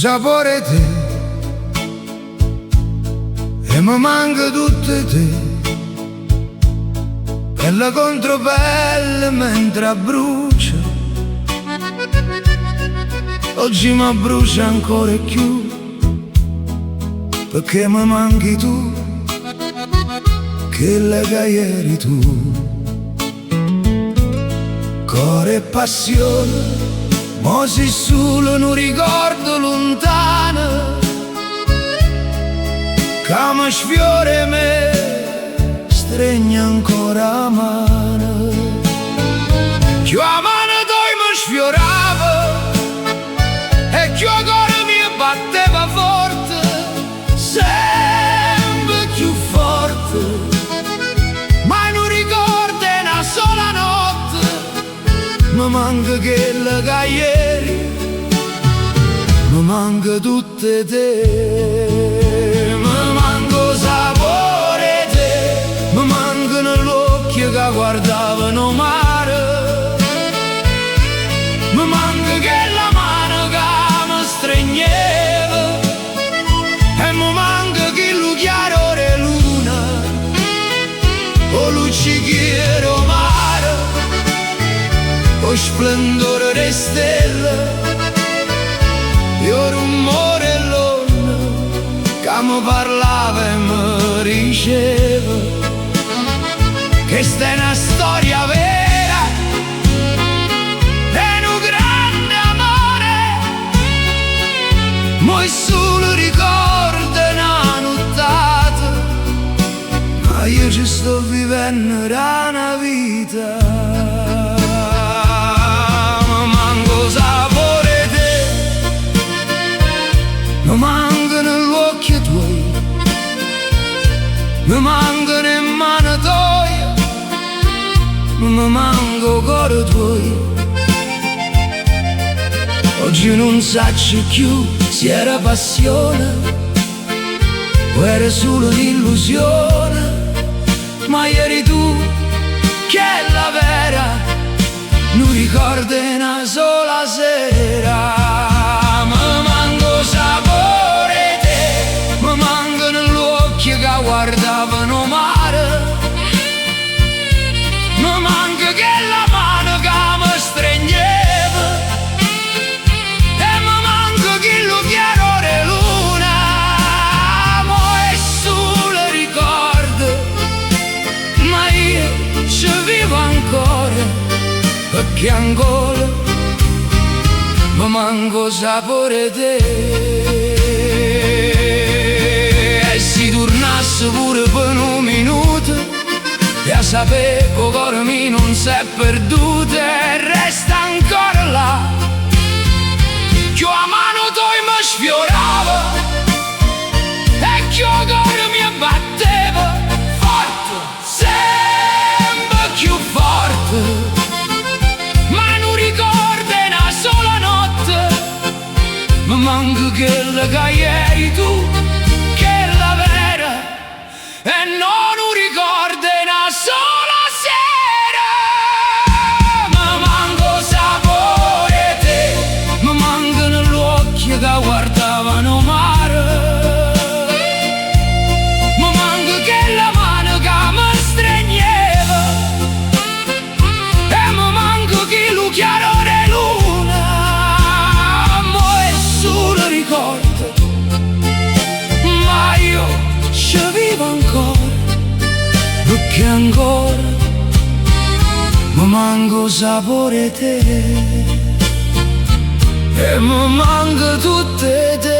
sapore te e mi manca tutte te, pelle contro pelle mentre brucia. Oggi mi brucia ancora più perché mi manchi tu, che le ieri tu. Cuore e passione, mo si solo un ricordo lontano che mi sfiora e me stringe ancora la mano. Più la mano tu mi sfiorava e più il cuore mi batteva forte, sempre più forte. Ma non ricordo una sola notte, mi manca quella che ieri, mi manca tutte te. Mi manca sapore te, mi mancano gli occhi che guardavano mare, mi manca quella mano che mi stringeva e mi manca quello chiaro e luna o luccichiero mare o splendore delle stelle e o rumore l'onna che mi parlava e mi diceva che sta è una storia vera e un grande amore. Mo' solo ricordo una nottata, ma io ci sto vivendo da una vita. Mi manco sapore te, mi mancano gli occhi tuoi, mi mancano le mani tue, mi manca il cuore tuo. Oggi non saccio più se era passione o era solo un'illusione, ma eri tu che è la vera, non ricordo una sola sera. Mi manco sapore te, mi mancano gli occhi che guardavano mare, mi manca quella mano che mi stringeva e mi manca quello chiaro de luna. Mo' è solo ricordo, ma io ci vivo ancora perché ancora mi manco sapore te. E si tornasse pure per un minuto e a sapere che il cuore mio non si è perduto e resta ancora là. Che la mano tua mi sfiorava e che il cuore mi batteva forte, sempre più forte. Ma non ricordo una sola notte, mi manca quella che ieri tu, che è la vera, e non ricordo una sola sera. Mi manco sapore te, mi mancano gli occhi che guardavano mare, mi manca quella mano che mi stringeva e mi manca quello chiaro de luna. Mo' è solo ricordo, ma io ci vivo ancora perché ancora mi manco sapore te e mi manca tutte te.